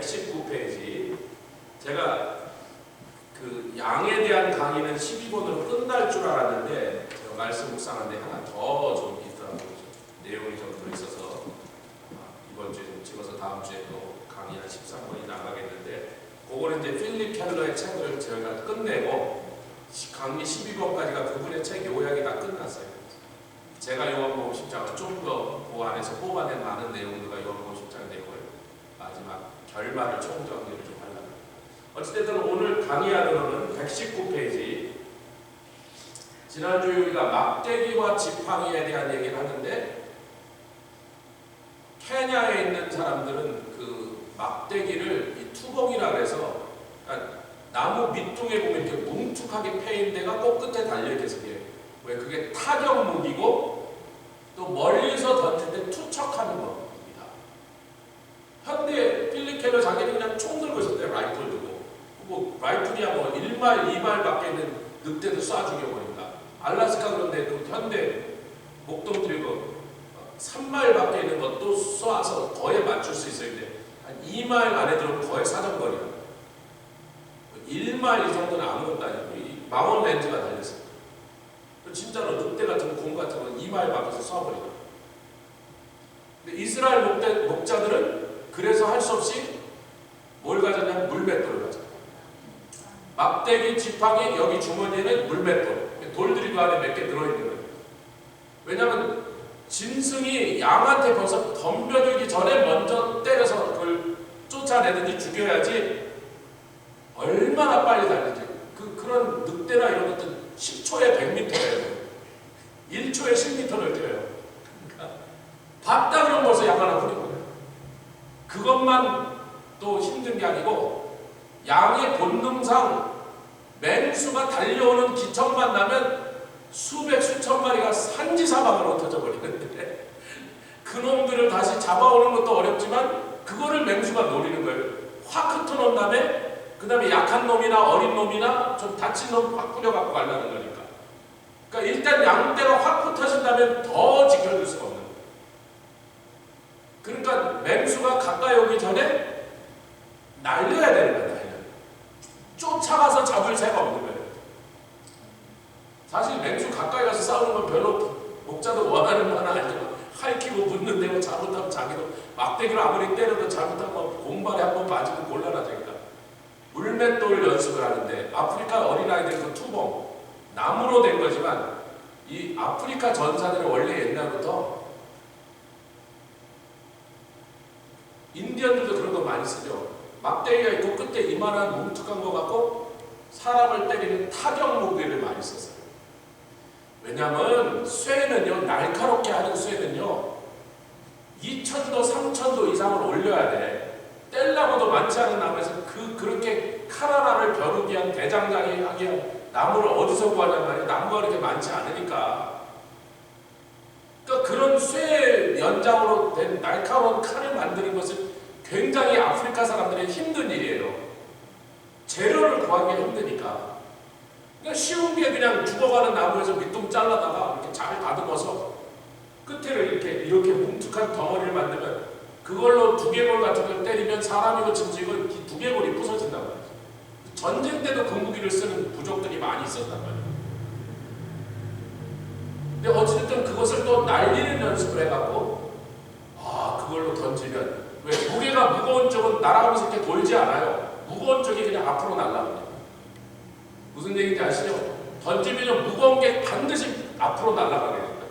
119페이지. 제가 그 양에 대한 강의는 12번으로 끝날 줄 알았는데 제가 말씀 묵상하는데 하나 더 좀 있더라고요. 내용이 좀 더 있어서 이번 주에 좀 찍어서 다음 주에 또 강의 한 13번이 나가겠는데, 그거는 이제 필립 켈러의 책을 저희가 끝내고 강의 12번까지가 그분의 책 요약이 다 끝났어요. 제가 요한복음 10장을 좀 더 그 안에서 뽑아낸 많은 내용들과 요한복음 10장의 내용을 마지막 결말을 총정리를 좀 하려고. 어찌됐든 오늘 강의하는 119페이지. 지난주 우리가 막대기와 지팡이에 대한 얘기를 하는데, 케냐에 있는 사람들은 그 막대기를 이 투봉이라 그래서, 그러니까 나무 밑둥에 보면 이렇게 뭉툭하게 패인 데가 꼭 끝에 달려있어요. 왜? 그게 타격 무기고 또 멀리서 던질 때 투척하는 겁니다. 현대 필립 켈러 자기는 그냥 총 들고 있었대요. 라이플 들고. 뭐 라이플이야 뭐 1마일, 2마일 밖에 있는 늑대도 쏴 죽여버린다. 알라스카 그런 데도 현대 목동 들고 3마일 밖에 있는 것도 쏴서 거에 맞출 수 있어요. 근데 한 2마일 안에 들어오면 거의 사정거리야. 1마일 이 정도는 아무것도 아니고 이 망원 렌즈가 달렸어요. 진짜로 늑대 같은 곰 같은 건 2마일 밖에서 쏴버리고. 근데 이스라엘 목자들은 그래서 할 수 없이 뭘 가졌냐면 물맷돌을 가졌어요. 막대기, 지팡이, 여기 주머니에는 물맷돌. 돌들이 그 안에 몇 개 들어있는 거예요. 왜냐하면 짐승이 양한테 벌써 덤벼들기 전에 먼저 때려서 그걸 쫓아내든지 죽여야지 얼마나 빨리 달리지. 그런 늑대나 이런 것들 10초에 100m예요. 1초에 10m를 뛰어요. 그러니까 봤다 그러면 벌써 양 하나 뿌린 거예요. 그것만 또 힘든 게 아니고 양의 본능상 맹수가 달려오는 기척만 나면 수백 수천 마리가 산지사방으로 흩어져 버리는데 그놈들을 다시 잡아오는 것도 어렵지만 그거를 맹수가 노리는 거예요. 확 흩어놓은 그 다음에 약한 놈이나 어린 놈이나 좀 다친 놈 확 뿌려갖고 가려는 거니까. 그러니까 일단 양떼가 확 흩어진다면 더 지켜줄 수가 없는 거예요. 그러니까 맹수가 가까이 오기 전에 날려야 되는 거예요. 쫓아가서 잡을 새가 없는 거예요. 사실 맹수 가까이 가서 싸우는 건 별로 목자도 원하는 바는 아니지만 할퀴고 붙는데 뭐 잘못하면 자기도 막대기로 아무리 때려도 잘못하면 공발에 한번 맞으면 곤란하니까. 물맷돌 연습을 하는데 아프리카 어린아이들 그 투봉 나무로 된 거지만 이 아프리카 전사들은 원래 옛날부터 인디언들도 그런 거 많이 쓰죠. 막대기가 있고 끝에 이만한 뭉툭한 거 갖고 사람을 때리는 타격 무기를 많이 썼어요. 왜냐하면 쇠는요, 날카롭게 하는 쇠는요 2,000도 3,000도 이상을 올려야 돼. 뗄나무도 많지 않은 나무에서 그렇게 칼 하나를 벼르기 위한 대장장이 하기 위한 나무를 어디서 구하냔 말이에요. 나무가 그렇게 많지 않으니까. 그러니까 그런 쇠 연장으로 된 날카로운 칼을 만드는 것은 굉장히 아프리카 사람들의 힘든 일이에요. 재료를 구하기가 힘드니까. 그러니까 쉬운 게 그냥 죽어가는 나무에서 밑둥 잘라다가 이렇게 잘 다듬어서 끝에를 이렇게 뭉툭한 덩어리를 만들면 그걸로 두개골 같은 걸 때리면 사람이고 짐승이고 두개골이 부서진단 말이에요. 전쟁 때도 그 무기를 쓰는 부족들이 많이 있었단 말이에요. 근데 어찌됐든 그것을 또 날리는 연습을 해갖고 그걸로 던지면 왜 무게가 무거운 쪽은 날아가면서 이렇게 돌지 않아요. 무거운 쪽이 그냥 앞으로 날아갑니다. 무슨 얘기인지 아시죠? 던지면 무거운 게 반드시 앞으로 날아가게 됩니다.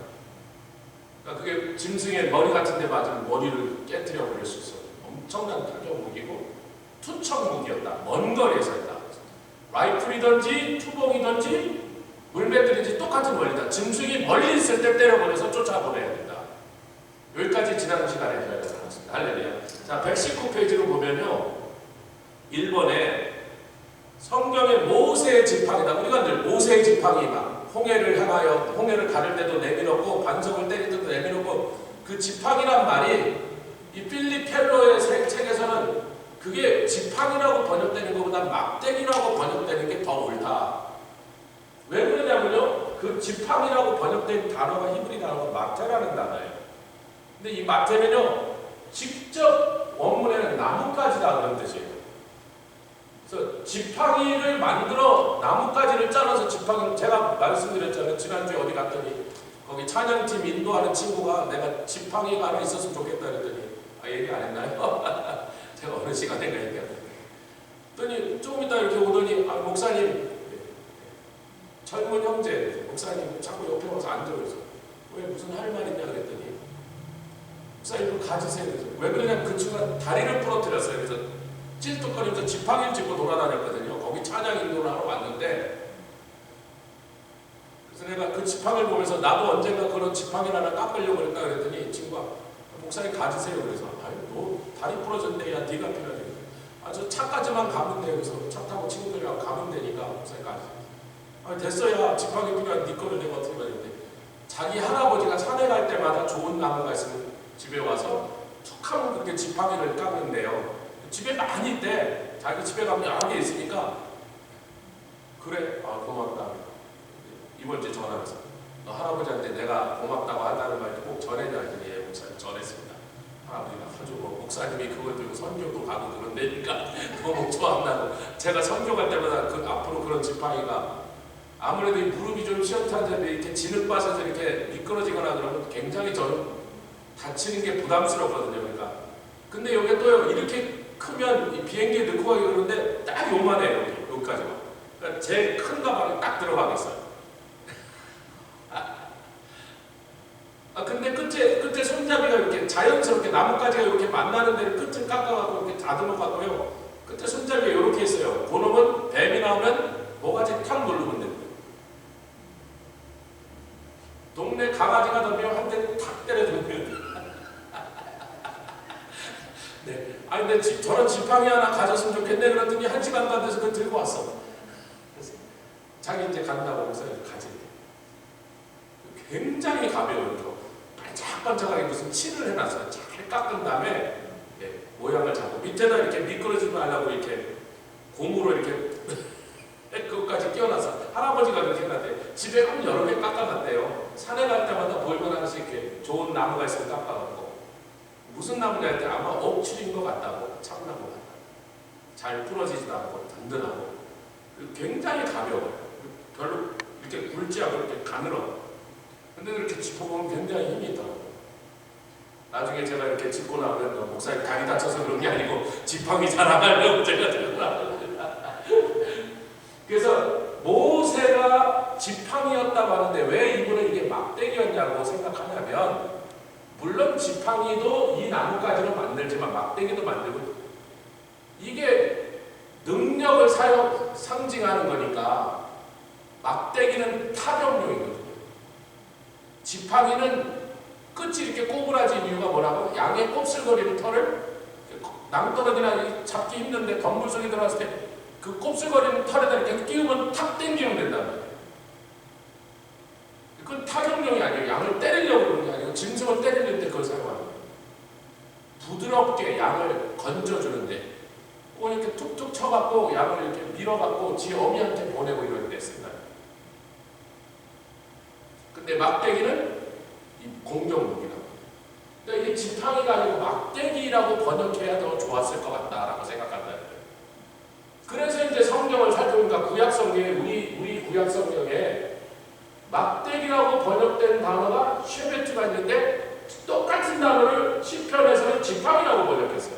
그러니까 그게 짐승의 머리 같은 데 맞으면 머리를 깨트려 버릴 수 있어요. 엄청난 타격 무기고 투척 무기였다. 먼 거리에서 했다. 라이플이든지 투봉이든지 물맷들인지 똑같은 원리다. 짐승이 멀리 있을 때 때려버려서 쫓아보내야 된다. 여기까지 지난 시간에 저희가 나눴습니다. 할렐루야. 자, 119페이지로 보면요 1번에 성경의 모세의 지팡이다. 우리가 늘 모세의 지팡이 막 홍해를 향하여 홍해를 가를 때도 내밀었고 반석을 때릴 때도 내밀었고 그 지팡이란 말이 이 필립 켈러의 책에서는 그게 지팡이라고 번역되는 것보다 막대기라고 번역되는 게 더 옳다. 왜 그러냐면요 그 지팡이라고 번역된 단어가 히브리 단어가 마테라는 단어예요. 근데 이 마테는요 직접 원문에는 나뭇가지 하다 그런 뜻이에요. 그래서 지팡이를 만들어 나뭇가지를 잘라서 지팡이, 제가 말씀드렸잖아요. 지난주에 어디 갔더니 거기 찬양팀 인도하는 친구가 내가 지팡이가 하나 있었으면 좋겠다 그랬더니 얘기 안 했나요? 제가 어느 시간인가 얘기하더니 좀 이따 이렇게 오더니 목사님, 젊은 형제 목사님 자꾸 옆에 와서 앉아있어. 왜 무슨 할 말 있냐 그랬더니 목사님 좀 가지세요. 그래서 왜 그러냐면 그 친구가 다리를 부러뜨렸어요. 그래서 찔뚝거리면서 지팡이를 짚고 돌아다녔거든요. 거기 찬양 인도를 하러 왔는데, 그래서 내가 그 지팡이를 보면서 나도 언젠가 그런 지팡이를 하나 깎으려고 그랬다 그랬더니 친구가 목사님 가지세요. 그래서 아유 너 다리 부러졌는데 야 네가 필요하지. 저 차까지만 가면 돼. 그래서 차 타고 친구들이랑 가면 되니까 목사님 가지세요. 됐어야 지팡이 필요한 네 거를 내가 어떻게 받는데, 자기 할아버지가 산에 갈 때마다 좋은 나무가 있으면 집에 와서 툭 하면 그렇게 지팡이를 깎는데요. 집에 많이 있대. 자기 집에 가면 여러 개 있으니까 그래 고맙다. 이번 주에 전화해서 너 할아버지한테 내가 고맙다고 한다는 말 꼭 전해줘. 예, 목사님 전했습니다. 할아버지가 아주 목사님이 그걸 들고 선교도 가고 그런데니까 너무 좋아한다고. 제가 선교 갈 때마다 앞으로 그런 지팡이가 아무래도 이 무릎이 좀 시원찮은데 이렇게 진흙밭에서 이렇게 미끄러지거나 그러면 굉장히 저는 다치는 게 부담스럽거든요. 그러니까 근데 여기 또 이렇게 크면 이 비행기에 넣고 가기 그러는데 딱 요만해요. 여기까지가. 그러니까 제 큰 가방에 딱 들어가겠어요. 근데 끝에 손잡이가 이렇게 자연스럽게 나뭇가지가 이렇게 만나는 데를 끝을 깎아갖고 이렇게 다듬어 갖고요. 끝에 손잡이가 이렇게 있어요. 그놈은 뱀이 나오면 모가지 탁 누르면 됩니다. 동네 강아지가 덤비면 한 대 탁 때려주면 됩니다. 네. 근데 저런 지팡이 하나 가졌으면 좋겠네. 그랬더니 1시간도 안 돼서 그걸 들고 왔어. 그래서 자기 이제 간다고 목사님 가지. 굉장히 가벼워요. 반짝반짝하게 무슨 칠을 해놨어요. 잘 깎은 다음에 모양을 잡고 밑에다 이렇게 미끄러지지 말라고 이렇게 고무로 이렇게 그것까지 끼워놔서 할아버지가 그렇게 해놨대. 집에 가면 여러 개 깎아놨대요. 산에 갈 때마다 보이면 하나씩 이렇게 좋은 나무가 있으면 깎아갖고. 무슨 나무냐 할 때 아마 옥추인 것 같다고. 참나무 같다고. 잘 부러지지도 않고 든든하고 굉장히 가벼워요. 별로 이렇게 굵지 않고 이렇게 가늘어. 근데 이렇게 짚어보면 굉장히 힘이 있더라고요. 나중에 제가 이렇게 짚고 나면 목사님 다리 다쳐서 그런 게 아니고 지팡이 자랑하려고 제가 들고 나갑니다. 그래서 모세가 지팡이였다고 하는데 왜 이분은 이게 막대기였냐고 생각하냐면, 물론 지팡이도 이 나뭇가지로 만들지만 막대기도 만들고 이게 능력을 상징하는 거니까 막대기는 타격용이거든요. 지팡이는 끝이 이렇게 꼬부라진 이유가 뭐라고? 양의 곱슬거리는 털을 낭떠러지나 잡기 힘든데 덤불 속에 들어갔을 때 그 곱슬거리는 털에다 이렇게 끼우면 탁 당기면 된단 말이에요. 그건 타격용이 아니에요. 양을 때리려고 그러는 게 아니고 짐승을 때리는 데 그걸 사용하는 거예요. 부드럽게 양을 건져주는데 혹은 이렇게 툭툭 쳐갖고 양을 이렇게 밀어갖고 지 어미한테 보내고 이런 데 쓴다. 근데 막대기는 이 공격무기라고. 그러니까 이게 지팡이가 아니고 막대기라고 번역해야 더 좋았을 것 같다라고 생각한다는 거예요. 그래서 이제 성경을 살펴보니까 구약 성경에 우리 구약 성경에 막대기라고 번역된 단어가 쉐베트가 있는데 똑같은 단어를 시편에서는 지팡이라고 번역했어요.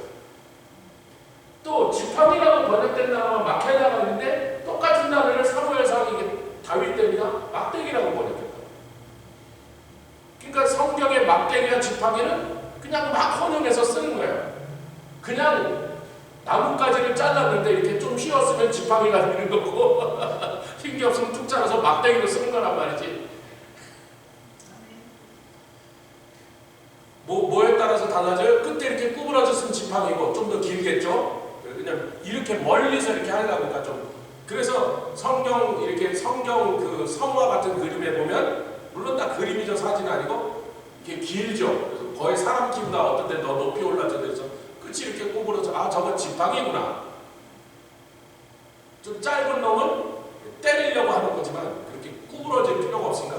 또 지팡이라고 번역된 단어가 마케다가 있는데 똑같은 단어를 사무엘상 이게 다윗 때입니다. 막대기라고 번역했다. 그러니까 성경의 막대기와 지팡이는 그냥 막 혼용해서 쓰는 거예요. 그냥 나뭇가지를 잘랐는데 이렇게 좀 휘었으면 지팡이가 되는 거고 흰 게 없으면 툭 잘라서 막대기로 쓰는 거란 말이지. 뭐에 따라서 달라져요? 끝에 이렇게 구부러졌으면 지팡이고 좀 더 길겠죠? 그냥 이렇게 멀리서 이렇게 하려고 하니까 좀. 그래서 성경 그 성화 같은 그림에 보면 물론 다 그림이죠. 사진 아니고 이렇게 길죠. 그래서 거의 사람 키보다 어떤 데 더 높이 올라져 있어. 끝이 이렇게 구부러져. 저건 지팡이구나. 좀 짧은 놈은 때리려고 하는 거지만 그렇게 구부러질 필요가 없으니까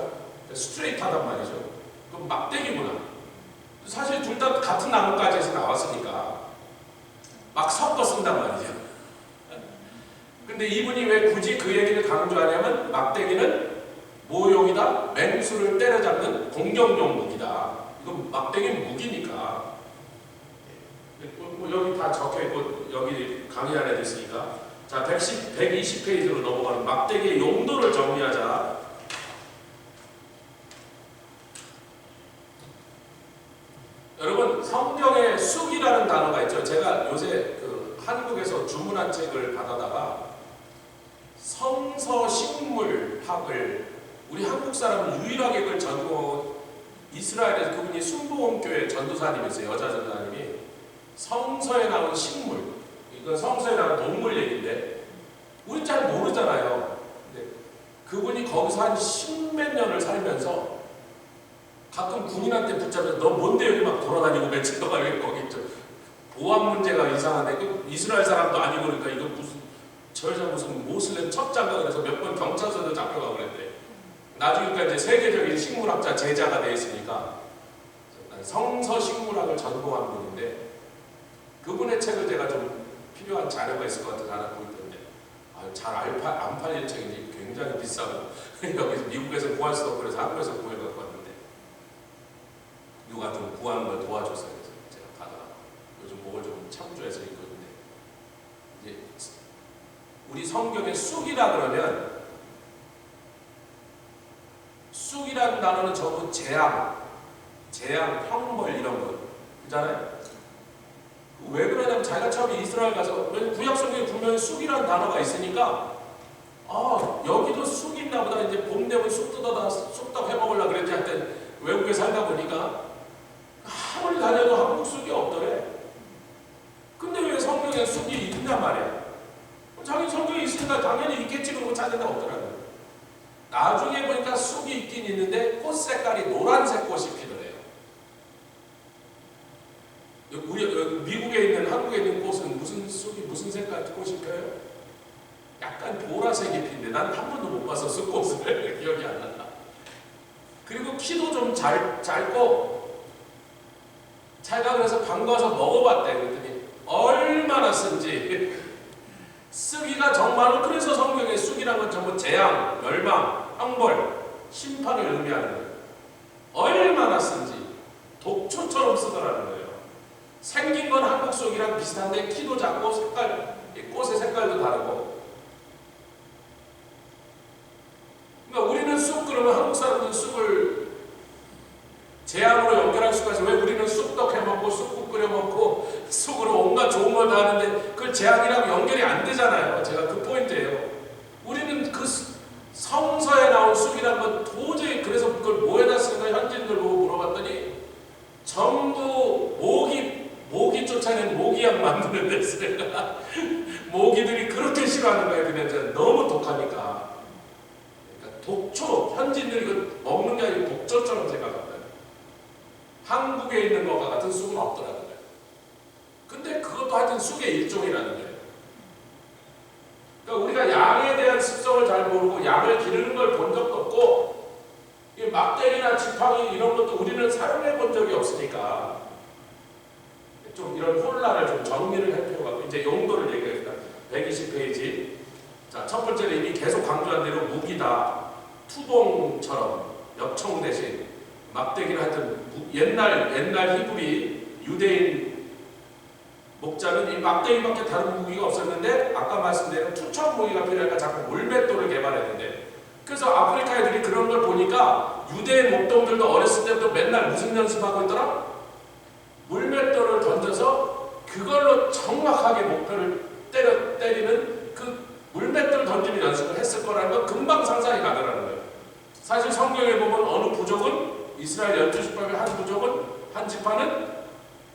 스트레이트하단 말이죠. 그럼 막대기구나. 사실 둘 다 같은 나뭇가지에서 나왔으니까 막 섞어 쓴단 말이죠. 근데 이분이 왜 굳이 그 얘기를 강조하냐면 막대기는 모욕이다, 맹수를 때려잡는 공격용 무기다. 이건 막대기는 무기니까. 뭐 여기 다 적혀있고 여기 강의 안에 있으니까. 자, 120페이지로 넘어가는 막대기의 용도를 정리하자. 여러분, 성경에 쑥이라는 단어가 있죠. 제가 요새 한국에서 주문한 책을 받아다가 성서식물학을 우리 한국 사람은 유일하게 그걸 전공, 이스라엘에서 그분이 순복음교회 전도사님이세요. 여자 전도사님이. 성서에 나온 식물, 이건 성서에 나온 동물 얘기인데 우리 잘 모르잖아요. 근데 그분이 거기서 한 십몇 년을 살면서 가끔 군인한테 붙잡혀서 너 뭔데 여기 막 돌아다니고 며칠 동안 거기 있죠. 보안 문제가 이상한데 이스라엘 사람도 아니고 그러니까 이거 무슨 저 여자 무슨 모슬렘 첩자인가 그래서 몇 번 경찰서도 잡혀가고 그랬대. 나중에 이제 세계적인 식물학자 제자가 돼 있으니까 성서식물학을 전공한 분인데 그분의 책을 제가 좀 필요한 자료가 있을 것 같아서 하나 보고 있던데 잘 안 팔릴 책인지 굉장히 비싸고 여기 미국에서 구할 수도 없고 그래서 한국에서 구해갖고 왔는데 누가 좀 구하는 걸 도와줬어요. 그래서 제가 받아 요즘 목을 좀 참조해서 읽고 있는데 이제 우리 성경에 쑥이라 그러면 쑥이라는 단어는 전부 재앙, 형벌 이런 거 그잖아요. 왜 그러냐면 자기가 처음에 이스라엘 가서 구약 성경에 분명히 쑥이라는 단어가 있으니까 여기도 쑥이 있나 보다. 이제 봄 되면 쑥 뜯어다 쑥떡 해먹으려고 그랬지. 하여튼 외국에 살다 보니까 아무리 다녀도 한국 쑥이 없더래. 근데 왜 성경에 쑥이 있냔 말이야. 자기 성경에 있으니까 당연히 있겠지 그러고 찾는데 없더라고요. 나중에 보니까 쑥이 있긴 있는데 꽃 색깔이 노란색 꽃이 피더래요. 우리 미국에 있는 한국에 있는 꽃은 무슨 쑥이 무슨 색깔 꽃이 펴요? 약간 보라색이 피는데 난 한 번도 못 봐서 쑥꽃을 기억이 안 난다. 그리고 키도 좀 짧고 자기가 그래서 반가워서 먹어봤대. 그랬더니 얼마나 쓴지 쓰기가 정말로 그래서 성경에 쑥이란 건 전부 재앙, 멸망, 형벌, 심판을 의미하는 거예요. 얼마나 쓴지 독초처럼 쓰더라는 거예요. 생긴 건 한국 쑥이랑 비슷한데 키도 작고 꽃의 색깔도 다르고. 그러니까 우리는 쑥 그러면 한국 사람들은 쑥을 재앙으로 연결할 수가 있어요. 왜 우리는 쑥떡 해먹고 쑥국 끓여먹고 쑥으로 온갖 좋은 걸 다 하는데 그걸 재앙이라고 연결이 안 되잖아요. 제가 그 포인트예요. 우리는 그 성서에 나온 쑥이란 건 도저히 그래서 그걸 뭐에다 쓰는가 현지인들 보고 물어봤더니 전부 모기 쫓아낸 모기약 만드는 데 쓰니까 모기들이 그렇게 싫어하는 거예요. 그냥 너무 독하니까. 그러니까 독초, 현지인들이 그 먹는 게 아니고 독초처럼 생각합니다. 한국에 있는 것과 같은 쑥은 없더라는 거예요. 근데 그것도 하여튼 쑥의 일종이라는 거예요. 그러니까 우리가 양에 대한 습성을 잘 모르고 양을 기르는 걸 본 적도 없고 이 막대기나 지팡이 이런 것도 우리는 사용해 본 적이 없으니까 좀 이런 혼란을 좀 정리를 할 필요가 있고 이제 용도를 얘기합니다. 120페이지. 자, 첫 번째로 이미 계속 강조한 대로 무기다. 투봉처럼 엽총 대신 막대기를 하여튼 옛날 히브리 유대인 목자는 이 막대기밖에 다른 무기가 없었는데 아까 말씀드린 투척 무기가 필요하니까 자꾸 물맷돌을 개발했는데 그래서 아프리카 애들이 그런 걸 보니까 유대인 목동들도 어렸을 때부터 맨날 무슨 연습하고 있더라? 물맷돌을 던져서 그걸로 정확하게 목표를 때리는 그 물맷돌 던지는 연습을 했을 거라는 건 금방 상상이 가더라는 거예요. 사실 성경에 보면 어느 부족은 이스라엘 12지파의 한 부족은 한 지파는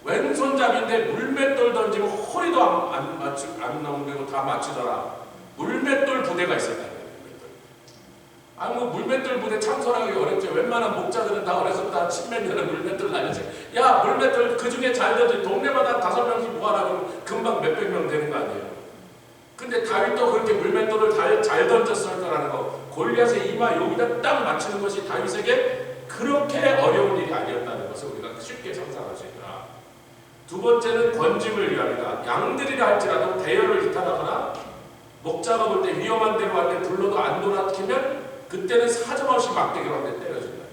왼손잡이인데 물맷돌 던지면 허리도 안 넘기고 다 맞추더라. 물맷돌 부대가 있었다. 뭐 물맷돌 부대 참선하기 어렵죠. 웬만한 목자들은 다 어려서부터 한 10몇 년은 물맷돌 다니지. 야 물맷돌 그 중에 잘 던져 동네마다 5명씩 모아라면 금방 몇백 명 되는 거 아니에요. 근데 다윗도 그렇게 물맷돌을 잘 던졌을 거라는 거. 골리앗의 이마 여기다 딱 맞추는 것이 다윗에게 그렇게 어려운 일이 아니었다는 것을 우리가 쉽게 상상할 수 있다. 두 번째는 건짐을 위함이다. 양들이라 할지라도 대열을 이탈하거나 목자가 볼 때 위험한 데로 갈 때 불러도 안 돌아키면 그때는 사정없이 막대기로 한 대 때려준다.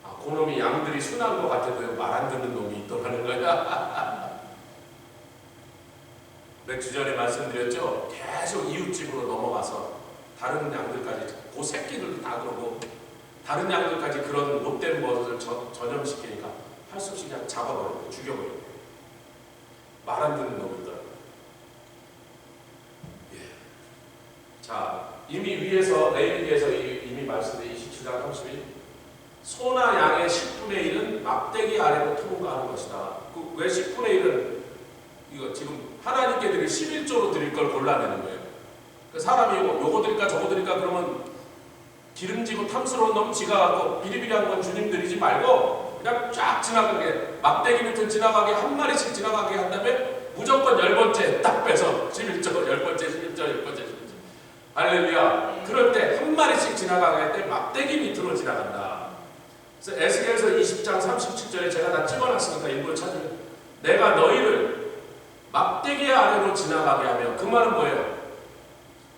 아, 그놈이 양들이 순한 것 같아도 말 안 듣는 놈이 있더라는 거야. 몇 주 전에 말씀드렸죠. 계속 이웃집으로 넘어가서 다른 양들까지, 그 새끼들도 다 그러고 다른 양들까지 그런 못된 버릇을 전염시키니까 할 수 없이 그냥 잡아버리고 죽여버리고 말 안 듣는 놈이 있더라고요. 예. 자, 이미 위에서 레위기에서 이미 말씀드린 27장 30일 소나 양의 10분의 1은 막대기 아래로 통과하는 것이다. 왜 10분의 1은 이거 지금 하나님께 드릴 11조로 드릴 걸 골라내는 거예요. 사람이 요거 드릴까 저거 드릴까 그러면 기름지고 탐스러운 놈 지가 갖고 비리비리한 건 주님 드리지 말고 그냥 쫙 지나가게, 막대기 밑을 지나가게 한 마리씩 지나가게 한 다음에 무조건 10번째 딱 빼서 11조, 10번째, 11조, 10번째, 11조. 할렐루야. 그럴 때 한 마리씩 지나가게 할 때 막대기 밑으로 지나간다. 그래서 에스겔서 20장 37절에 제가 다 찍어놨으니까 일부러 찾으면 내가 너희를 막대기 아래로 지나가게 하며, 그 말은 뭐예요?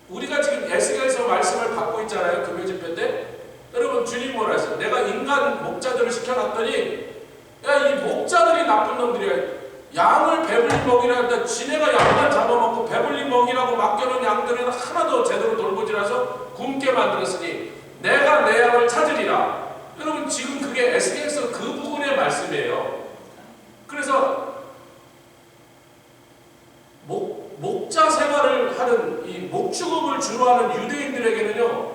우리가 지금 에스겔서 말씀을 받고 있잖아요. 금요 집회 때. 여러분, 주님 뭐라 했어요? 내가 인간 목자들을 시켜놨더니 야, 이 목자들이 나쁜 놈들이야. 양을 배불리 먹이라 했다. 지네가 양만 잡아먹고 배불리 먹이라고 맡겨놓은 양들은 하나도 제대로 돌보지 않아서 굶게 만들었으니 내가 내 양을 찾으리라. 여러분, 지금 그게 에스겔서 그 부분의 말씀이에요. 그래서 목자 생활을 하는 이 목축업을 주로 하는 유대인들에게는요,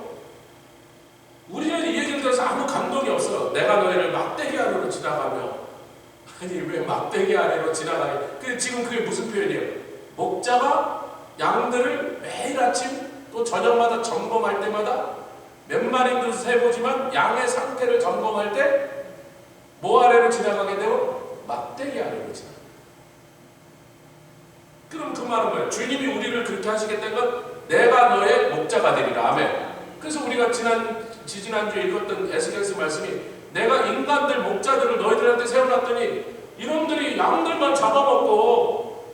우리는 이 얘기를 들어서 아무 감동이 없어요. 내가 너희를 막대기 아래로 지나가며, 아니 왜 막대기 아래로 지나가니? 근데 지금 그게 무슨 표현이에요? 목자가 양들을 매일 아침 또 저녁마다 점검할 때마다 몇 마리도 세보지만 양의 상태를 점검할 때 뭐 아래로 지나가게 되고 막대기 아래로 지나가. 그럼 그 말은 뭐예요? 주님이 우리를 그렇게 하시겠다는 건 내가 너의 목자가 되리라. 아멘. 그래서 우리가 지지난주에 읽었던 에스겔서 말씀이 내가 인간들 목자들을 너희들한테 세워놨더니 이놈들이 양들만 잡아먹고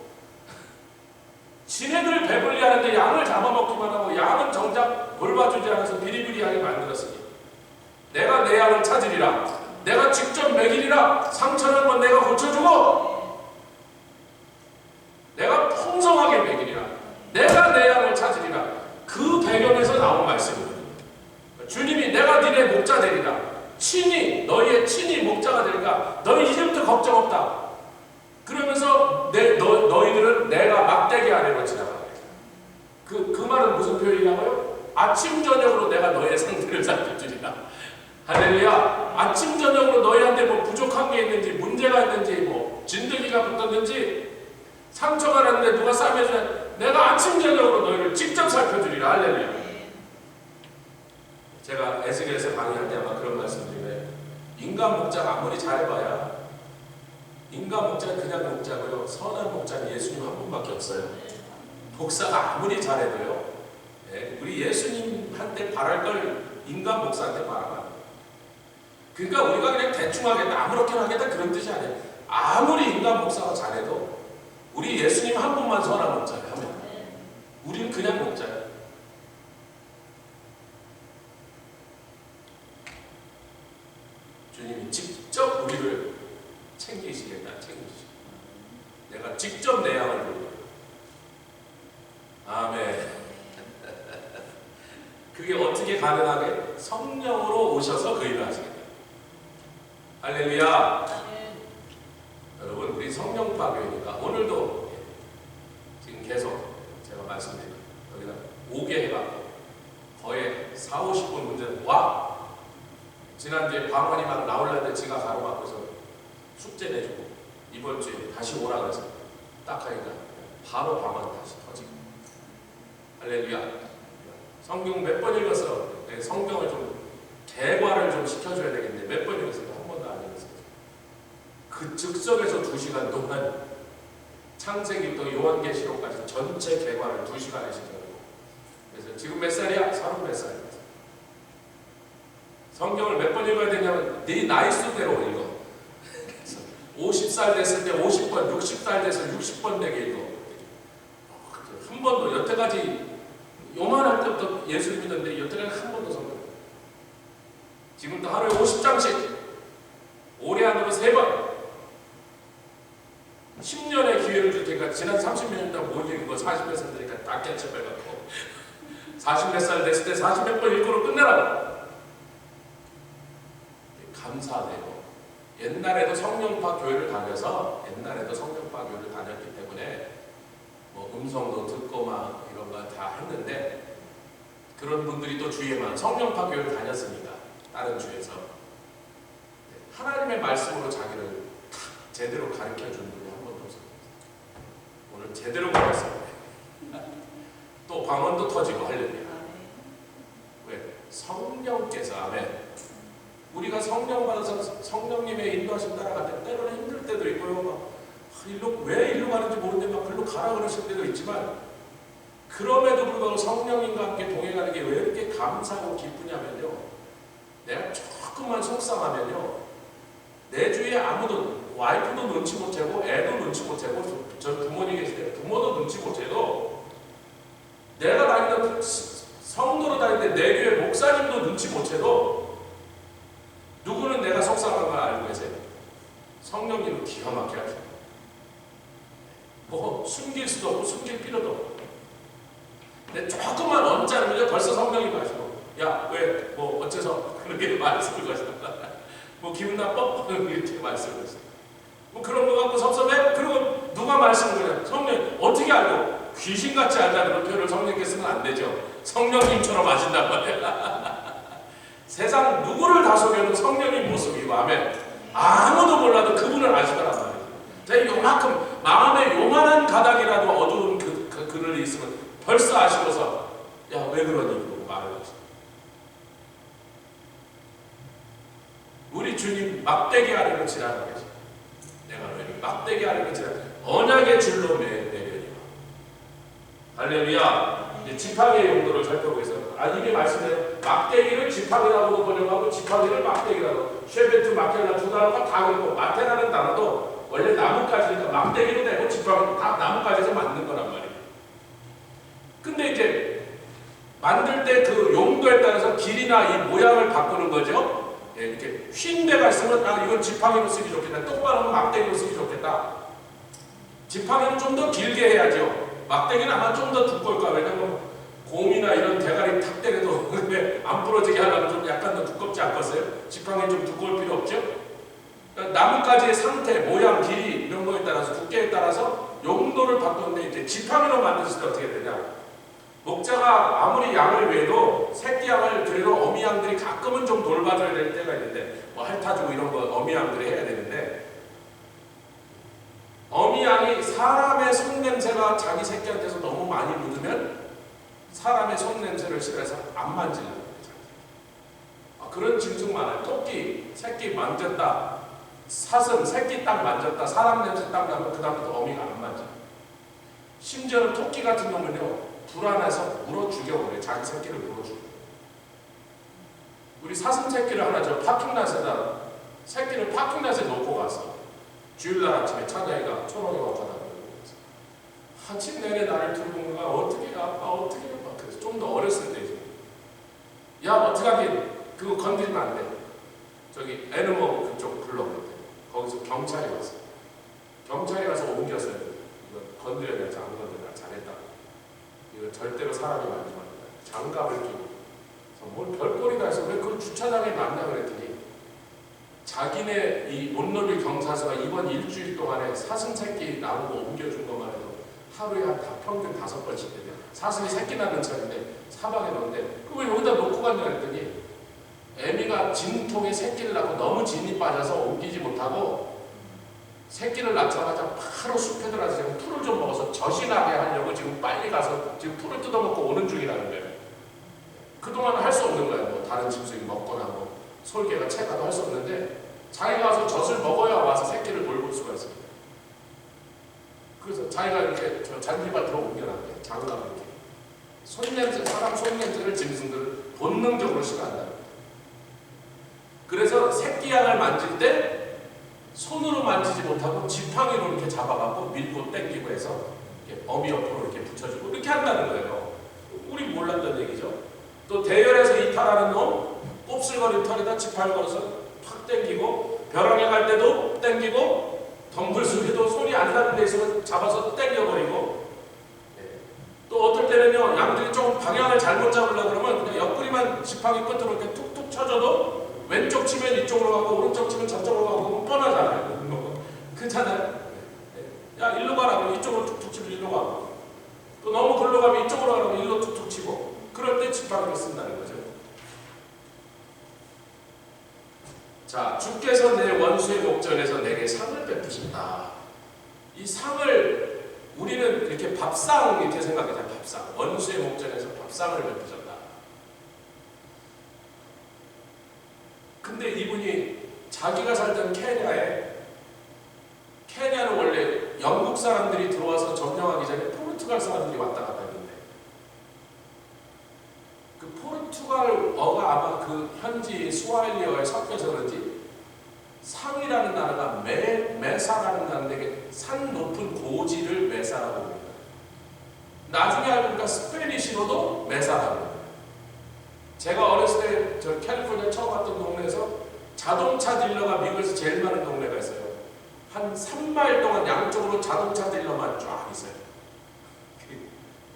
지네들 배불리 하는데 양을 잡아먹기만 하고 양은 정작 돌봐주지 않아서 비리비리하게 만들었으니 내가 내 양을 찾으리라. 내가 직접 먹이리라. 상처난 건 내가 고쳐주고 내가 풍성하게 먹이리라. 내가 내 양을 찾으리라. 그 배경에서 나온 말씀입니다. 주님이 내가 니네 목자 되리라. 친히 너희의 친히 목자가 되리라. 너희 이제부터 걱정 없다. 그러면서 너희들은 내가 막대기 아래로 지나가게. 그 말은 무슨 표현이냐고요? 아침 저녁으로 내가 너희의 상태를 살펴주리라. 할렐루야. 아침 저녁으로 너희한테 뭐 부족한 게 있는지 문제가 있는지 뭐 진드기가 붙었는지 상처가 났는데 누가 싸매주냐, 내가 아침 저녁으로 너희를 직접 살펴주리라. 할렐루야. 제가 에스겔서 강의할 때 아마 그런 말씀드리네요. 인간 목자가 아무리 잘해봐야 인간 목자는 그냥 목자고요. 선한 목자는 예수님 한 분밖에 없어요. 목사가 아무리 잘해도요. 우리 예수님한테 바랄 걸 인간 목사한테 바라봐. 그러니까 우리가 그냥 대충 하겠다, 아무렇게나 하겠다 그런 뜻이 아니에요. 아무리 인간 목사가 잘해도 우리 예수님 한 분만 선한 목자예요. 하면 우리는 그냥 목자예요. 주님이 직접 우리를 챙기시겠다. 챙기시겠다. 내가 직접 내 양을 돌보라. 아멘. 그게 어떻게 가능하게? 성령으로 오셔서 그 일을 하시겠다. 할렐루야. 여러분, 우리 성령파 교회니까 오늘도 지금 계속 제가 말씀드립니다. 여기다 오게 해갖고 거의 40-50분 문제는 와. 지난주에 방언이 막 나올라는데 지가 가로막고서 숙제 내주고 이번 주에 다시 오라 그래서 딱 하니까 바로 방언 다시 터지고. 할렐루야. 성경 몇 번 읽었어? 성경을 좀 개괄을 좀 시켜줘야 되겠는데 몇 번 읽었어요? 한 번도 안 읽었어요. 그 즉석에서 2시간 동안 창세기부터 요한계시록까지 전체 개괄을 2시간에 시켜주고. 그래서 지금 몇 살이야? 30 몇 살이야. 성경을 몇 번 읽어야 되냐면 네 나이 수대로 읽어. 그래서 50살 됐을 때 50번, 60살 돼서 60번 내게 읽어. 한 번도 여태까지 요만할 때부터 예수 믿었는데 여태까지 한 번도 성경. 지금도 하루에 50장씩 올해 안으로 3번 10년의 기회를 줄 테니까 지난 30년 동안 못 읽은 거 40몇 살 되니까 다 깨쳐빼갖고 40몇 살 됐을 때 40몇 번 읽고로 끝내라고. 감사하네요. 옛날에도 성령파 교회를 다녔기 때문에 뭐 음성도 듣고 막 이런 거 다 했는데, 그런 분들이 또 주위에만 성령파 교회를 다녔으니까 다른 주에서 하나님의 말씀으로 자기를 제대로 가르쳐 준 분이 한 번도 없어요. 오늘 제대로 가르쳤어요. 또 방언도 터지고 할렐루야. 왜? 성령께서. 아멘. 우리가 성령 받아서 성령님의 인도하심 따라갈 때 때로는 힘들 때도 있고요. 왜 일로 가는지 모르는데 막 글로 가라 그러실 때도 있지만, 그럼에도 불구하고 성령님과 함께 동행하는 게 왜 이렇게 감사하고 기쁘냐면요, 내가 조금만 속상하면요, 내 주위에 아무도, 와이프도 눈치 못 채고 애도 눈치 못 채고, 저 부모님 계실 때 부모도 눈치 못 채도, 내가 다니는 성도로 다니는데 내 교회 목사님도 눈치 못 채도, 누구는 내가 속상한 걸 알고 계세요? 성령님은 기가 막히게 하죠. 뭐 숨길 수도 없고 숨길 필요도 없고. 근데 조금만 언짢으면 벌써 성령님 하시고, 야 왜 뭐 어째서 그렇게 말씀을 거시다, 뭐 기분 나빠? 이렇게 말씀을 거시다. 뭐 그런 거 갖고 섭섭해? 그리고 누가 말씀을 거냐? 성령 어떻게 알고? 귀신같이 알다, 그런 표현을 성령님께 쓰면 안 되죠. 성령님처럼 하신단 말이야. 세상 누구를 다 속여도 성령님 모습이고, 아멘. 아무도 몰라도 그분을 아시더란 말이에요. 제가 요만큼 마음에 요만한 가닥이라도 어두운 그를 있으면 벌써 아시고서 야 왜 그러니? 그러고 말을 하시죠. 우리 주님 막대기 아래로 지나가 계시. 내가 왜 막대기 아래로 지나가? 언약의 줄로 매매리라. 할렐루야. 지팡이의 용도를 살펴보고 있어요. 이게 말씀대로 막대기를 지팡이라고도 번역하고 지팡이를 막대기라고. 쉐베트 마케라 두 단어가 다 그렇고, 마테라는 단어도 원래 나뭇가지니까 막대기로 되고 지팡이 다 나뭇가지에서 만든 거란 말이에요. 근데 이제 만들 때 그 용도에 따라서 길이나 이 모양을 바꾸는 거죠. 예, 이렇게 휜 데가 있으면 이건 지팡이로 쓰기 좋겠다. 똑바로 하면 막대기로 쓰기 좋겠다. 지팡이는 좀 더 길게 해야죠. 막대기는 아마 좀 더 두꺼울 거야. 왜냐면 곰이나 이런 대가리 탁 때려도 안 부러지게 하려면 좀 약간 더 두껍지 않겠어요? 지팡이 좀 두꺼울 필요 없죠? 그러니까 나뭇가지의 상태, 모양, 길이 이런 거에 따라서, 두께에 따라서 용도를 바꾸는데, 이제 지팡이로 만들었을 때 어떻게 되냐? 목자가 아무리 양을 외도 새끼 양을 그래도 어미 양들이 가끔은 좀 돌봐줘야 될 때가 있는데, 뭐 핥아주고 이런 거 어미 양들이 해야 되는데, 어미 양이 사람의 손냄새가 자기 새끼한테서 너무 많이 묻으면 사람의 손냄새를 싫어해서 안 만지려고 해요. 그런 짐승 많아요. 토끼 새끼 만졌다, 사슴 새끼 딱 만졌다, 사람 냄새 딱 나면 그 다음부터 어미가 안 만져요. 심지어는 토끼 같은 놈은요, 불안해서 물어 죽여버려요. 자기 새끼를 물어 죽여요. 우리 사슴 새끼를 하나 저 파킹랏에다, 새끼를 파킹랏에 놓고 가서 주일날 아침에 찬양이가 초롱이가 가다 보고 아침 내내 나를 들고 가, 어떻게 아빠 어떻게 막 그래서 좀 더 어렸을 때지. 야 어떡하긴 그거 건드리면 안 돼. 저기 애니멀 그쪽 불러버렸대. 거기서 경찰이 왔어. 경찰이 와서 옮겼어요. 이거 건드려야 되지, 안 건드려. 잘했다. 이거 절대로 사람이 만지면 안 된다. 장갑을 끼고. 뭘 별꼴이다 해서 왜 그걸 주차장에 놨냐 그랬더니, 자기네 이 온노비 경사서가 이번 일주일 동안에 사슴 새끼 나오고 옮겨준 것만 해도 하루에 한 평균 5번씩 되냐. 사슴이 새끼 낳는 차인데 사방에 놓는데, 그걸 여기다 놓고 갔냐 그랬더니, 애미가 진통에 새끼를 낳고 너무 진이 빠져서 옮기지 못하고 새끼를 낳자마자 바로 숲에 들어가서 지금 풀을 좀 먹어서 젖이 나게 하려고 지금 빨리 가서 지금 풀을 뜯어먹고 오는 중이라는 거예요. 그동안 할 수 없는 거예요. 뭐 다른 짐승이 먹거나 뭐 솔개가 채가도 할 수 없는데, 자기가 와서 젖을 먹어야 와서 새끼를 돌볼 수가 있습니다. 그래서 자기가 이렇게 저 잔디밭으로 옮겨놨대요. 장갑을 이렇게. 손냄새, 사람 손냄새를 짐승들을 본능적으로 싫어한다. 그래서 새끼 양을 만질 때 손으로 만지지 못하고 지팡이로 이렇게 잡아갖고 밀고 당기고 해서 이렇게 어미 옆으로 이렇게 붙여주고 이렇게 한다는 거예요. 우리 몰랐던 얘기죠. 또 대열에서 이탈하는 놈 곱슬거린 털에다 지팡이 걸어서 팍 당기고, 벼랑에 갈 때도 당기고, 덤불 속에도 손이 안 닿는 데 있으면 잡아서 당겨버리고, 또 어떨 때는요, 양들이 조금 방향을 잘못 잡으려고 그러면 그냥 옆구리만 지팡이 끝으로 이렇게 툭툭 쳐줘도 왼쪽 치면 이쪽으로 가고 오른쪽 치면 저쪽으로 가고 뻔하잖아요. 그렇잖아요. 야, 일로 가라 그러면 이쪽으로 툭툭 치면 일로 가고, 또 너무 글로 가면 이쪽으로 가라면 일로 툭툭 치고, 그럴 때 지팡이를 쓴다는 거죠. 자, 주께서 내 원수의 목전에서 내게 상을 베푸신다. 이 상을 우리는 이렇게 밥상 이렇게 생각해요. 밥상. 원수의 목전에서 밥상을 베푸셨다. 근데 이분이 자기가 살던 케냐는 원래 영국 사람들이 들어와서 점령하기 전에 포르투갈 사람들이 왔다 갔다 했는데, 그 포르투갈어가 아마 그 현지 스와힐리어에 섞여서 그런지 상이라는 단어가 메사라는 단어인데 산 높은 고지를 메사라고 합니다. 나중에 알고 보니까 스페니시로도 메사라고 합니다. 제가 어렸을 때 저 캘리포니아 처음 왔던 동네에서 자동차 딜러가 미국에서 제일 많은 동네가 있어요. 한 3마일 동안 양쪽으로 자동차 딜러만 쫙 있어요.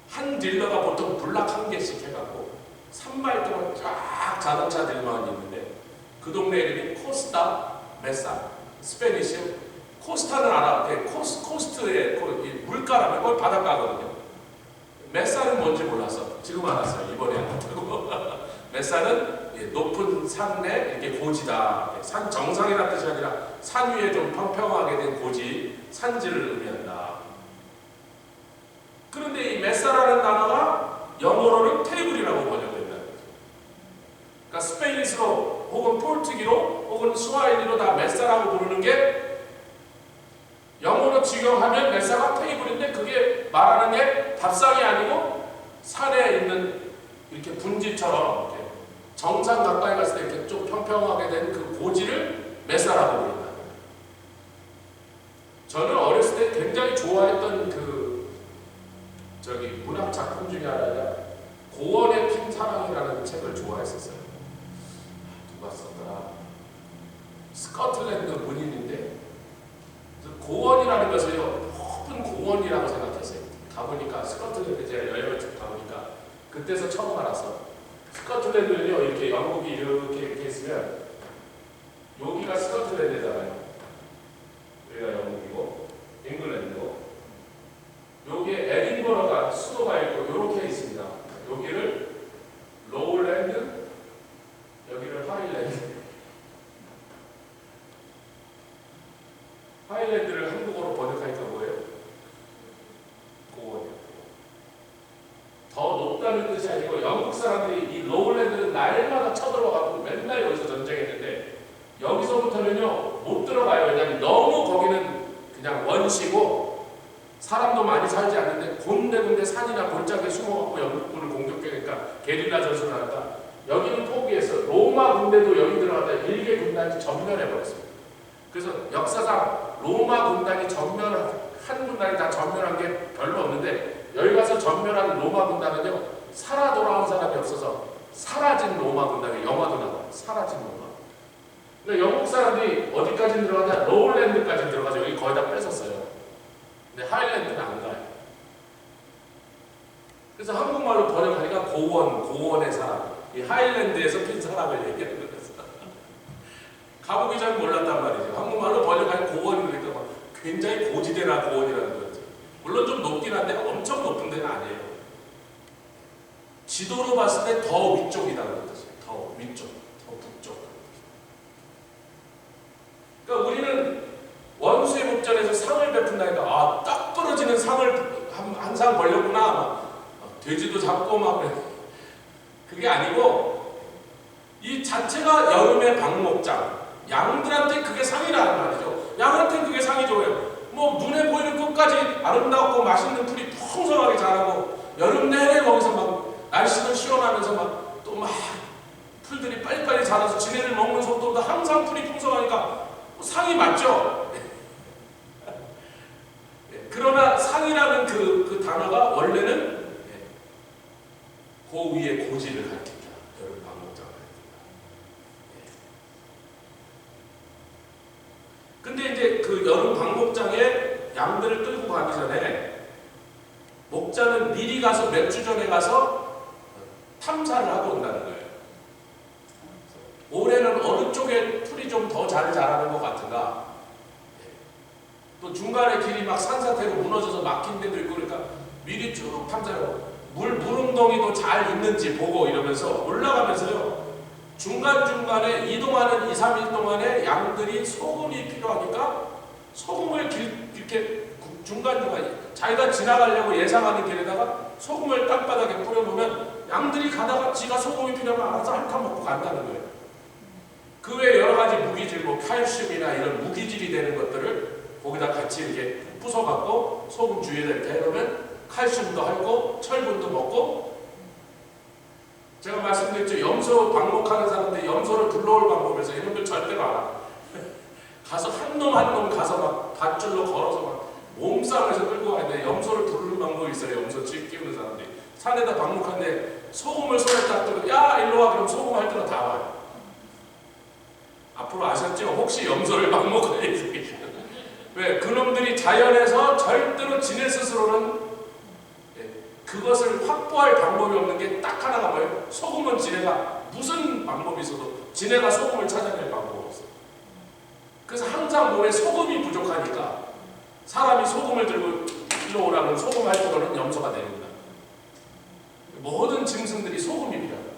한 딜러가 보통 블락 한 개씩 해갖고 3마일 동안 쫙 자동차 딜러만 있는데, 그 동네 이름이 코스타 메사. 스페니시 코스타는 알아. 코스트의 물가라면 거의 바닷가거든요. 메사는 뭔지 몰랐어. 지금 알았어요. 이번에 알았다고. 메사는 높은 산에 이렇게 고지다. 산 정상이라는 뜻이 아니라 산 위에 좀 평평하게 된 고지, 산지를 의미한다. 그런데 이 메사라는 단어가 영어로는 테이블이라고 번역된다는 거죠. 그러니까 스페인어로 혹은 포르투기로 혹은 스와힐리로 다 메사라고 부르는 게, 영어로 직역하면 메사가 테이블인데 그게 말하는 게 밥상이 아니고 산에 있는 이렇게 분지처럼 이렇게 정상 가까이 갔을 때 이렇게 좀 평평하게 된 그 고지를 메사라고 부른다. 저는 어렸을 때 굉장히 좋아했던 문학 작품 중에 하나가 고원의 핀 사랑이라는 책을 좋아했었어요. 누가 썼더라? 스코틀랜드 문인인데, 고원이라는 것을요 높은 고원이라고 생각했어요. 가보니까 스코틀랜드 제가 여행을 쭉 가보니까 그때서 처음 알았어. 스코틀랜드는요 이렇게 영국이 이렇게 있으면 여기가 스코틀랜드잖아요. 여기가 영국이고 잉글랜드고, 여기에 에딘버러가 수도가 있고 이렇게 있습니다. 여기를 로울랜드, 여기를 하일랜드. 하일랜드를 한국어로 번역하니까 뭐예요? 고원이요. 더 높다는 뜻이 아니고, 영국 사람들이 이 로울랜드는 날마다 쳐들어가고 맨날 여기서 전쟁했는데, 여기서부터는요 못 들어가요. 왜냐하면 너무 거기는 그냥 원시고 사람도 많이 살지 않는데 군데군데 산이나 골짜기에 숨어갖고 영국군을 공격하니까 게릴라 전술을 하니까 여기는 포기해서 로마 군대도 여기 들어가다 일개 군단이 전멸해버렸습니다. 그래서 역사상 로마 군단이 한 군단이 다 전멸한 게 별로 없는데, 여기 가서 전멸한 로마 군단은요 살아 돌아온 사람이 없어서 사라진 로마 군단이 영화도 나와요. 사라진 로마. 근데 영국 사람들이 어디까지 들어가냐? 로울랜드까지 들어가서 여기 거의 다 뺏었어요. 근데 하일랜드는 안 가요. 그래서 한국말로 번역하니까 고원의 사람. 이 하일랜드에서 핀 사람을 얘기하는 거였어. 가보기 전에 몰랐단 말이죠. 한국말로 번역하니까 고원이니까 굉장히 고지대나 고원이라는 거지. 물론 좀 높긴 한데 엄청 높은 데는 아니에요. 지도로 봤을 때 더 위쪽이라는 뜻이에요. 더 위쪽, 더 북쪽. 그러니까 우리는 원수의 목전에서 상을 베푼다니까, 딱 떨어지는 상을 한 상 벌렸구나. 돼지도 잡고 막 그래. 그게 아니고, 이 자체가 여름의 방목장. 양들한테 그게 상이라는 말이죠. 양한테 그게 상이죠. 뭐 눈에 보이는 끝까지 아름답고 맛있는 풀이 풍성하게 자라고, 여름 내내 거기서 막 날씨도 시원하면서 막 또 막 풀들이 빨리빨리 자라서 지네들 먹는 속도보다 항상 풀이 풍성하니까 상이 맞죠? 그러나 상이라는 그 단어가 원래는 그 위에 고지를 가리킵니다. 여름 방목장을 가리킵니다. 근데 이제 그 여름 방목장에 양들을 끌고 가기 전에 목자는 미리 가서 몇 주 전에 가서 탐사를 하고 온다는 거예요. 올해는 어느 쪽에 풀이 좀 더 잘 자라는 것 같은가? 또 중간에 길이 막 산사태로 무너져서 막힌 데도 있고 그러니까 미리 쭉 탐사하고 물웅덩이도 잘 있는지 보고 이러면서 올라가면서요. 중간중간에 이동하는 2, 3일 동안에 양들이 소금이 필요하니까 소금을 이렇게 중간중간에 자기가 지나가려고 예상하는 길에다가 소금을 땅바닥에 뿌려놓으면 양들이 가다가 지가 소금이 필요하면 알아서 핥아 먹고 간다는 거예요. 그 외에 여러 가지 무기질, 뭐 칼슘이나 이런 무기질이 되는 것들을 거기다 같이 이렇게 부숴갖고 소금 주위에다 이렇게 해놓으면 칼슘도 하고 철분도 먹고. 제가 말씀드렸죠. 염소 방목하는 사람들 염소를 불러올 방법에서 이놈들 절대로 안 와. 가서 한 놈 한 놈 가서 막 밧줄로 걸어서 막 몸싸움에서 끌고 가야 돼. 염소를 부르는 방법이 있어요. 염소 집 키우는 사람들이 산에다 방목하는데 소금을 손에 딱 들고 야 일로 와 그럼 소금 할 때로 다 와요. 앞으로 아셨죠? 혹시 염소를 방목하는지. 왜? 그놈들이 자연에서 절대로 지네 스스로는 그것을 확보할 방법이 없는 게 딱 하나가 뭐예요? 소금은 지네가 무슨 방법이 있어도 지네가 소금을 찾아낼 방법이 없어요. 그래서 항상 몸에 소금이 부족하니까 사람이 소금을 들고 일로 오라면 소금 할 때로는 염소가 됩니다. 모든 짐승들이 소금이 필요합니다.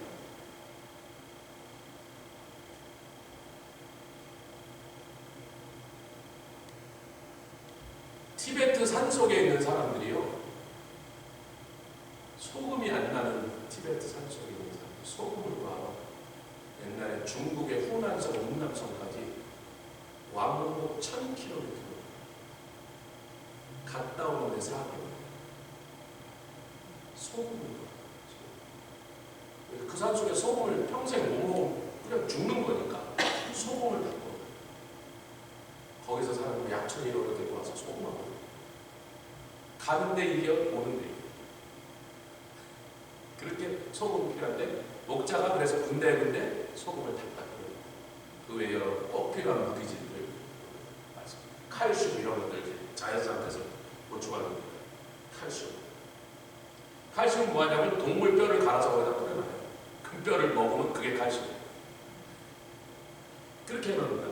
티베트 산속에 있는 사람들이요. 소금이 안 나는 티베트 산속에 있는 사람들 소금을 구하러 옛날에 중국의 후난성, 운남성까지 왕복 1000km 갔다 오는데 4개월 소금을 구하러 그 산속에 소금을 평생 못 먹으면 그냥 죽는 거니까 소금을 갖고 거기서 사람을 약초 1호로 데리고 와서 소금하고 가는데 이겨 오는데 이겨 그렇게 소금이 필요한데 목자가 그래서 군데군데 소금을 탔다. 그 외에 꼭 필요한 무기질들 칼슘 이런 것들 자연 상태에서 보충하는 겁니다. 칼슘은 뭐하냐면 동물 뼈를 갈아서 거기다 뿌려놔요. 그 뼈를 먹으면 그게 칼슘이에요. 그렇게 해놓는다.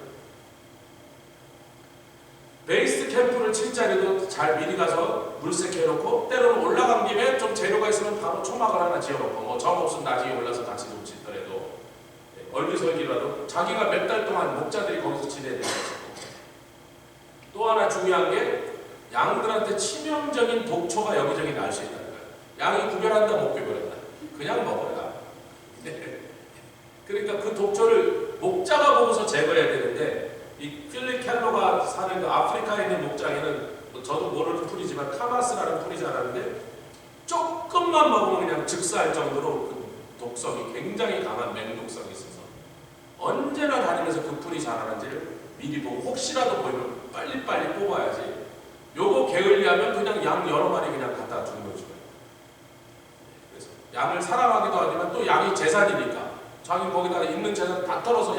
베이스 캠프를 칠 자리도 잘 미리 가서 물색해놓고 때로는 올라간 김에 좀 재료가 있으면 바로 초막을 하나 지어놓고 뭐 정 없으면 나중에 올라서 같이 좀 짓더라도 얼기설기라도 자기가 몇 달 동안 목자들이 거기서 지내야 되는 거죠. 또 하나 중요한 게 양들한테 치명적인 독초가 여기저기 날 수 있다는 거예요. 양이 구별한다 못 구별한다. 그냥 먹어라. 그러니까 그 독초를 목자가 보고서 제거해야 되는데 이 필립 켈러가 사는 그 아프리카에 있는 목장에는 저도 모르는 풀이지만 카마스라는 풀이 자라는데 조금만 먹으면 그냥 즉사할 정도로 그 독성이 굉장히 강한 맹독성이 있어서 언제나 다니면서 그 풀이 자라는지를 미리 보고 혹시라도 보이면 빨리빨리 뽑아야지. 요거 게을리하면 그냥 양 여러 마리 그냥 갖다 주는 거죠. 그래서 양을 사랑하기도 하지만 또 양이 재산이니까 자기 거기다가 있는 재산 다 털어서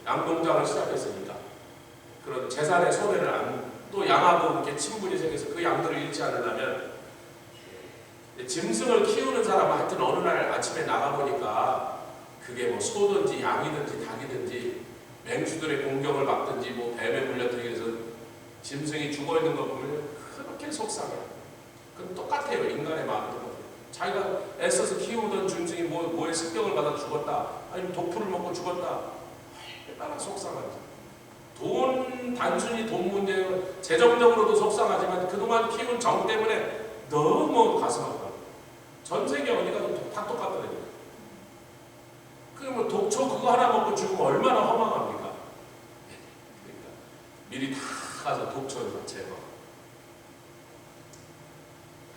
양농장을 시작했으니까 그런 재산의 손해를 안, 또 양하고 이렇게 친분이 생겨서 그 양들을 잃지 않으려면 짐승을 키우는 사람은 하여튼 어느 날 아침에 나가보니까 그게 뭐 소든지 양이든지 닭이든지 맹수들의 공격을 막든지 뭐 뱀에 물려들기 위해서 짐승이 죽어있는 거 보면 그렇게 속상해요. 그건 똑같아요. 인간의 마음도 똑같아요. 자기가 애써서 키우던 짐승이 뭐에 습격을 받아 죽었다 아니면 독풀을 먹고 죽었다 얼마나 속상하지. 단순히 돈 문제, 재정적으로도 속상하지만 그동안 키운 정 때문에 너무 가슴 아파. 전 세계 어디 가도 다 똑같더라고요. 뭐 독초 그거 하나 먹고 죽으면 얼마나 허망합니까? 그러니까 미리 다 가서 독초를 제거.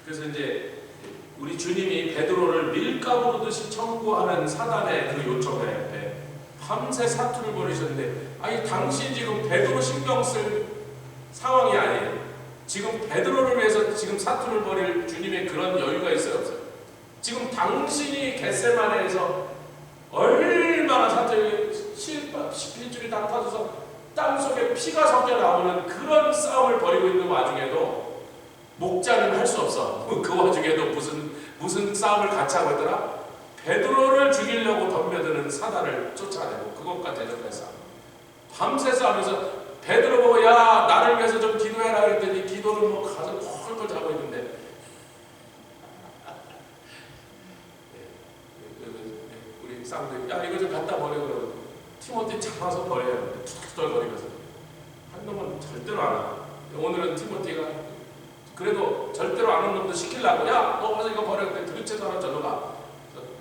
그래서 이제 우리 주님이 베드로를 밀가부르듯이 청구하는 사단의 그 요청에 밤새 사투를 벌이셨는데 아니 당신 지금 베드로 신경 쓸 상황이 아니에요. 지금 베드로를 위해서 지금 사투를 벌일 주님의 그런 여유가 있어요, 없어요? 지금 당신이 겟세마네에서 얼마나 사투리 십일줄이 다 터져서 땅속에 피가 섞여 나오는 그런 싸움을 벌이고 있는 와중에도 목자는 할 수 없어. 그 와중에도 무슨 싸움을 같이 하고 있더라? 베드로를 죽이려고 덤벼드는 사단을 쫓아내고 그것과 대적할 싸움. 밤새 싸우면서 베드로 보고 야 나를 위해서 좀 기도해라 그랬더니 기도를 뭐 가서 콜콜 자고 있는데 우리 쌍들 야 이거 좀 갖다 버려 그러고 티모티 잡아서 버려요. 투덜거리면서 한 놈은 절대로 안 와. 오늘은 티모티가 그래도 절대로 안 온 놈도 시키려고 야 너 와서 이거 버려 그랬더니 두리채도 하나 절로 가.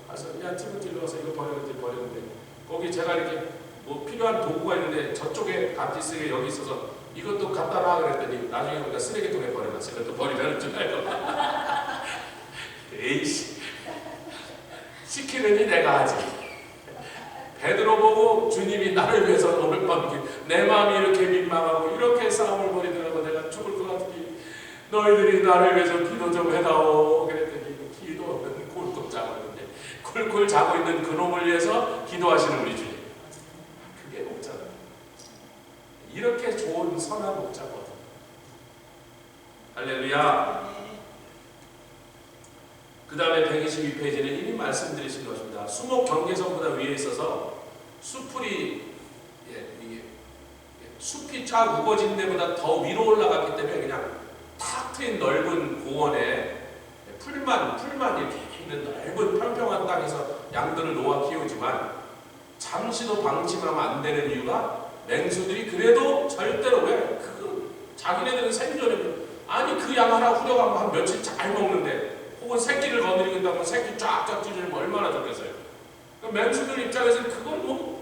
그래서 야 티모티 일로 와서 이거 버려 그랬더니 버렸는데 거기 제가 이렇게 뭐 필요한 도구가 있는데 저쪽에 아티스트가 여기 있어서 이것도 갖다 놔 그랬더니 나중에 보니까 쓰레기통에 버려놨어. 이것도 버리라는 줄 알고 에이씨 시키느니 내가 하지. 베드로 보고 주님이 나를 위해서 오늘 밤 내 마음이 이렇게 민망하고 이렇게 싸움을 벌이더라고 내가 죽을 것 같으니 너희들이 나를 위해서 기도 좀 해다오 그랬더니 기도는 굴굴 자고 있는데 굴굴 자고 있는 그놈을 위해서 기도하시는 우리 주님. 그게 목자다. 이렇게 좋은 선한 목자거든. 할렐루야. 그 다음에 122페이지는 이미 말씀드리신 것입니다. 수목 경계선보다 위에 있어서 숲이 쫙 우거진 데보다 더 위로 올라갔기 때문에 그냥 탁 트인 넓은 공원에 풀만 이렇게 있는 넓은 평평한 땅에서 양들을 놓아 키우지만 잠시도 방치하면 안 되는 이유가 맹수들이 그래도 절대로 왜 자기네들은 생존에 아니 그 양 하나 후려가면 한 며칠 잘 먹는데 혹은 새끼를 건드리겠다면 새끼 쫙쫙 찢으면 얼마나 좋겠어요. 맹수들 입장에서는 그건 뭐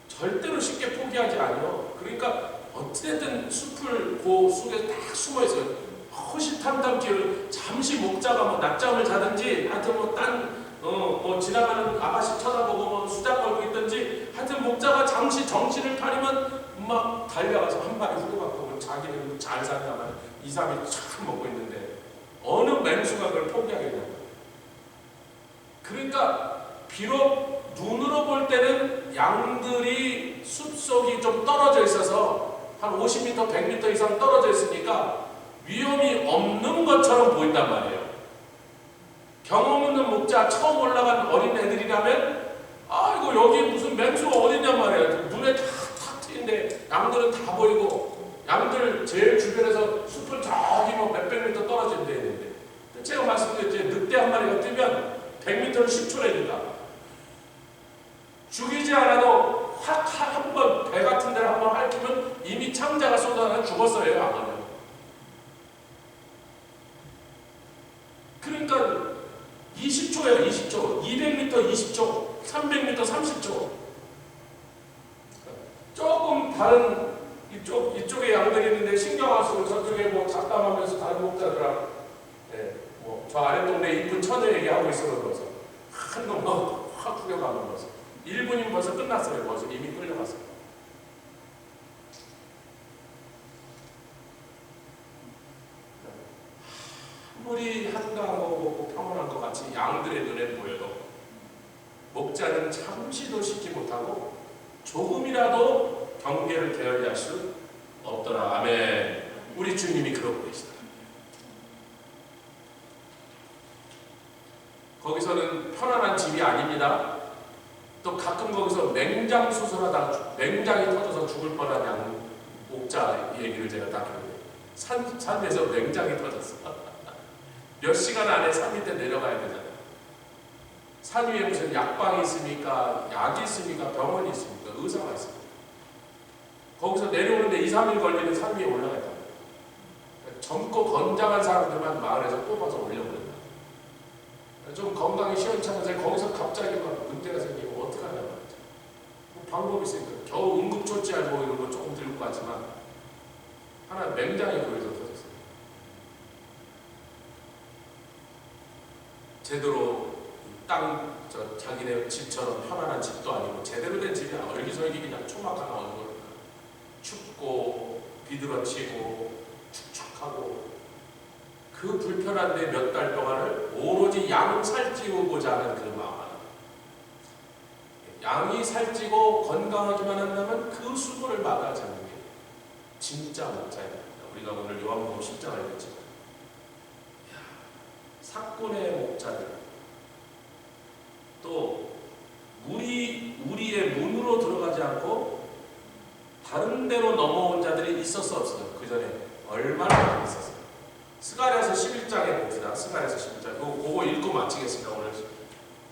절대로 쉽게 포기하지 않아요. 그러니까 어찌됐든 숲을 그 속에 딱 숨어 있어요. 호시탐탐 기를 잠시 목자가 뭐 낮잠을 자든지 하여튼 뭐 지나가는 아가씨 쳐다보고 뭐 수작 걸고 있든지 하여튼 목자가 잠시 정신을 차리면 막 달려가서 한 마리 후려받고 자기는 잘 산다만 2, 3일 쫙 먹고 있는데 어느 맹수가 그걸 포기하겠냐고. 그러니까 비록 눈으로 볼 때는 양들이 숲속이 좀 떨어져 있어서 한 50m, 100m 이상 떨어져 있으니까 위험이 없는 것처럼 보인단 말이에요. 경험 있는 목자 처음 올라간 어린 애들이라면 아이고 여기 무슨 맹수가 어딨냔 말이에요. 눈에 탁 트인데 양들은 다 보이고 양들 제일 주변에서 숲은 저기 뭐 몇백 미터 떨어진 데 있는데 제가 말씀드렸지 늑대 한 마리가 뛰면 100m를 10초래니까 죽이지 않아도 확 한 번 배 같은 데를 한번 핥으면 이미 창자가 쏟아나 죽었어요. 안 하면. 그러니까 20초예요. 20초. 200m 20초. 300m 30초. 조금 다른 이쪽에 양들이 있는데 신경 안 쓰고 저쪽에 뭐 잡담하면서 다른 목자들랑 뭐 저 아래 동네 이쁜 처녀 얘기하고 있어서 한 놈 확 후려가는 거죠. 1분이면 벌써 끝났어요. 벌써 이미 끌려갔어요. 아무리 한가하고 평온한 것 같이 양들의 눈에 보여도 목자는 잠시도 쉬지 못하고 조금이라도 경계를 게을리할 수 없더라. 아멘. 우리 주님이 그러고 계시다. 거기서는 편안한 집이 아닙니다. 또 가끔 거기서 맹장 수술하다 맹장이 터져서 죽을 뻔한 양 목자 얘기를 제가 다 들었는데 산에서 맹장이 터졌어. 몇 시간 안에 산 밑에 내려가야 되잖아요. 산 위에 무슨 약방이 있습니까? 약이 있습니까? 병원이 있습니까? 의사가 있습니까? 거기서 내려오는데 2, 3일 걸리는 산 위에 올라가 있다. 젊고 건장한 사람들만 마을에서 뽑아서 올려보낸다. 좀 건강이 시원찮은데 거기서 갑자기 막 문제가 생기면 어떡하냐 말이죠. 뭐 방법이 있으니까 겨우 응급조치할 뭐 이런 거 조금 들고 가지만 하나 맹장이 거기서 터졌어요. 제대로 자기네 집처럼 편안한 집도 아니고 제대로 된 집이 얼기설기 그냥 초막 하나 얹고 춥고 비들어치고 축축하고 그 불편한데 몇 달 동안을 오로지 양 살찌우고자 하는 그 마음. 양이 살찌고 건강하기만 한다면 그 수고를 마다하지 않는 게 진짜 목자입니다. 우리가 오늘 요한복음 10장을 읽었지만 사건의 목자들, 또 우리의 문으로 들어가지 않고 다른 데로 넘어온 자들이 있었어 없어요? 그 전에 얼마나 많이 있었어요? 스가랴서 11장에 봅시다. 스가랴서 11장. 그거 읽고 마치겠습니다. 오늘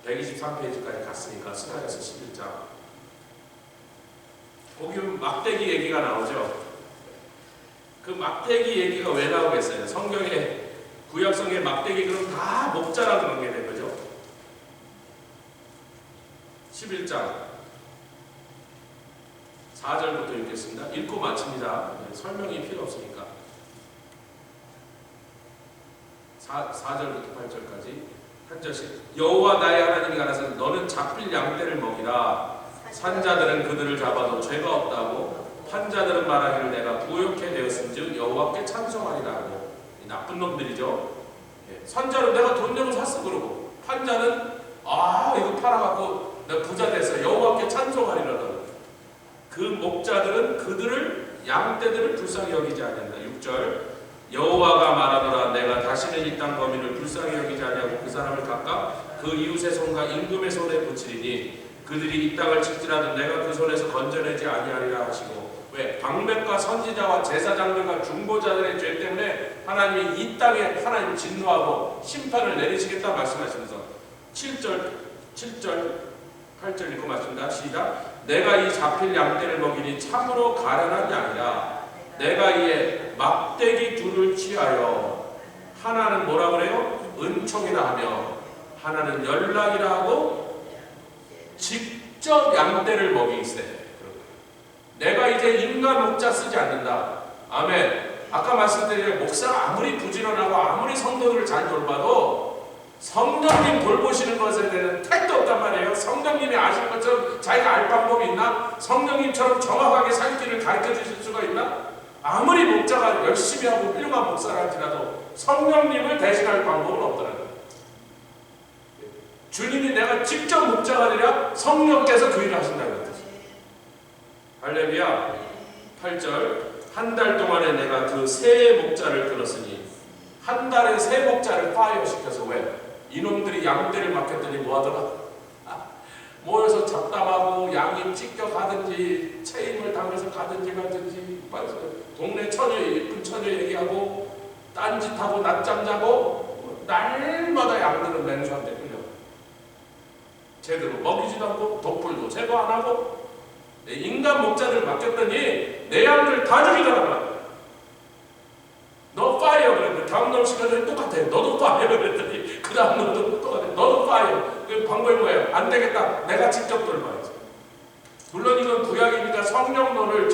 123페이지까지 갔으니까 스가랴서 11장. 거기 막대기 얘기가 나오죠. 그 막대기 얘기가 왜 나오겠어요? 성경에 구약성의 막대기 그럼 다 목자라 그런 게 된 거죠. 11장 4절부터 읽겠습니다. 읽고 마칩니다. 설명이 필요 없으니까. 4절부터 8절까지 한 절씩. 여호와 나의 하나님이 가라사대 너는 잡힐 양떼를 먹이라. 산자들은 그들을 잡아도 죄가 없다고 판자들은 말하기를 내가 부욕해 되었은즉 여호와께 찬송하리라 하고. 나쁜 놈들이죠. 산자는 내가 돈 내고 샀어 그러고 판자는 이거 팔아갖고 내가 부자 됐어 여호와께 찬송하리라. 그 목자들은 그들을 양떼들을 불쌍히 여기지 아니한다. 6절 여호와가 말하노라 내가 다시는 이 땅 거민을 불쌍히 여기지 아니하고 그 사람을 각각 그 이웃의 손과 임금의 손에 붙이리니 그들이 이 땅을 칠지라도 내가 그 손에서 건져내지 아니하리라 하시고. 왜? 방백과 선지자와 제사장들과 중보자들의 죄 때문에 하나님이 이 땅에 하나님 진노하고 심판을 내리시겠다 말씀하시면서 7절 8절 읽고 말씀입니다. 시작. 내가 이 잡힐 양떼를 먹이니 참으로 가련한 양이라. 내가 이에 막대기 둘을 취하여 하나는 뭐라 그래요? 은총이라 하며 하나는 연락이라 하고 직접 양떼를 먹이세. 내가 이제 인간 목자 쓰지 않는다. 아멘. 아까 말씀드린 목사가 아무리 부지런하고 아무리 성도들을 잘 돌봐도 성령님 돌보시는 것에 대한 택도 없단 말이에요. 성령님이 아시는 것처럼 자기가 알 방법이 있나? 성령님처럼 정확하게 살 길을 가르쳐 주실 수가 있나? 아무리 목자가 열심히 하고 훌륭한 목사라 할지라도 성령님을 대신할 방법은 없더라는 거예요. 주님이 내가 직접 목자가 되랴 성령께서 그 일을 하신다는 거예요. 할렐루야. 8절 한 달 동안에 내가 그 세 목자를 들었으니 한 달에 세 목자를 파이어시켜서 왜? 이놈들이 양떼를 맡겼더니 뭐하더라? 모여서 잡담하고 양이 찢겨 가든지 체임을 당해서 가든지 동네 처녀 예쁜 처녀 얘기하고 딴짓하고 낮잠 자고 날마다 양들은 맹수한테 끌려. 제대로 먹이지도 않고 독불도 제거 안 하고 인간 목자들 맡겼더니 내 양들 다 죽이더라고요. 너 파이어 그랬더니 다음 놈 시간에 똑같아. 너도 파이어 그랬더니 그 다음 놈도 똑같아. 너도 파이어. 그 방법이 뭐예요? 안 되겠다. 내가 직접 돌봐야지. 물론 이건 구약이니까 성령론을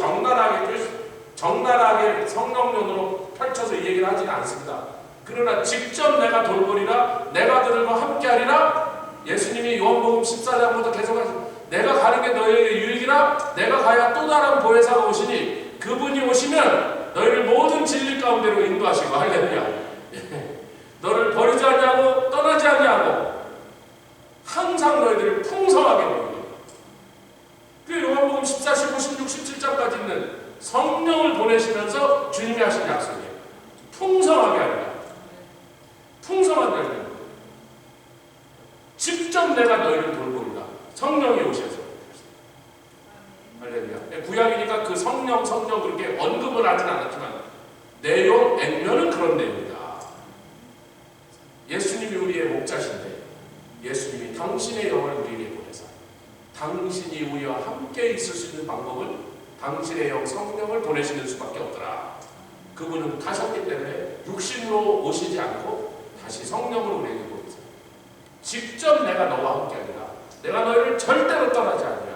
적나라하게 성령론으로 펼쳐서 이 얘기를 하지는 않습니다. 그러나 직접 내가 돌보리라 내가 그들과 함께하리라. 예수님이 요한복음 14장부터 계속 하시고 내가 가는 게 너희에게 유익이라 내가 가야 또 다른 보혜사가 오시니 그분이 오시면 너희를 모든 진리 가운데로 인도하시고 할렐루야. 너를 버리지 않냐고 떠나지 않냐고 항상 너희들을 풍성하게 먹이고. 그 요한복음 14, 15, 16, 17장까지 있는 성령을 보내시면서 주님이 하신 약속이에요. 풍성하게 하리라. 풍성한 너희들 직접 내가 너희를 돌보리라. 성령이 오셔서. 할렐루야. 구약이니까 그 성령 그렇게 언급을 하진 않았지만 내용, 액면은 그런 내용이다. 예수님이 우리의 목자신데 예수님이 당신의 영을 우리에게 보내사 당신이 우리와 함께 있을 수 있는 방법은 당신의 영 성령을 보내시는 수밖에 없더라. 그분은 가셨기 때문에 육신으로 오시지 않고 다시 성령으로 우리에게 보내사 직접 내가 너와 함께 하리라. 내가 너희를 절대로 떠나지 않으리라.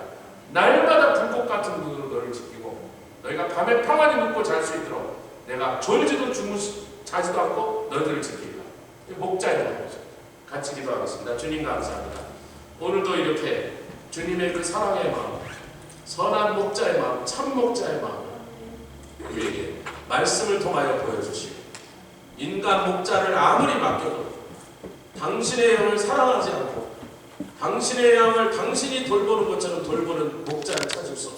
날마다 불꽃 같은 눈으로 너를 지키고 너희가 밤에 평안히 눕고 잘 수 있도록 내가 졸지도 자지도 않고 너희들을 지키리라. 목자의 거죠. 같이 기도하겠습니다. 주님 감사합니다. 오늘도 이렇게 주님의 그 사랑의 마음, 선한 목자의 마음, 참 목자의 마음 우리에게 말씀을 통하여 보여주시고 인간 목자를 아무리 맡겨도 당신의 양을 사랑하지 않고 당신의 양을 당신이 돌보는 것처럼 돌보는 목자를 찾을 수 없습니다.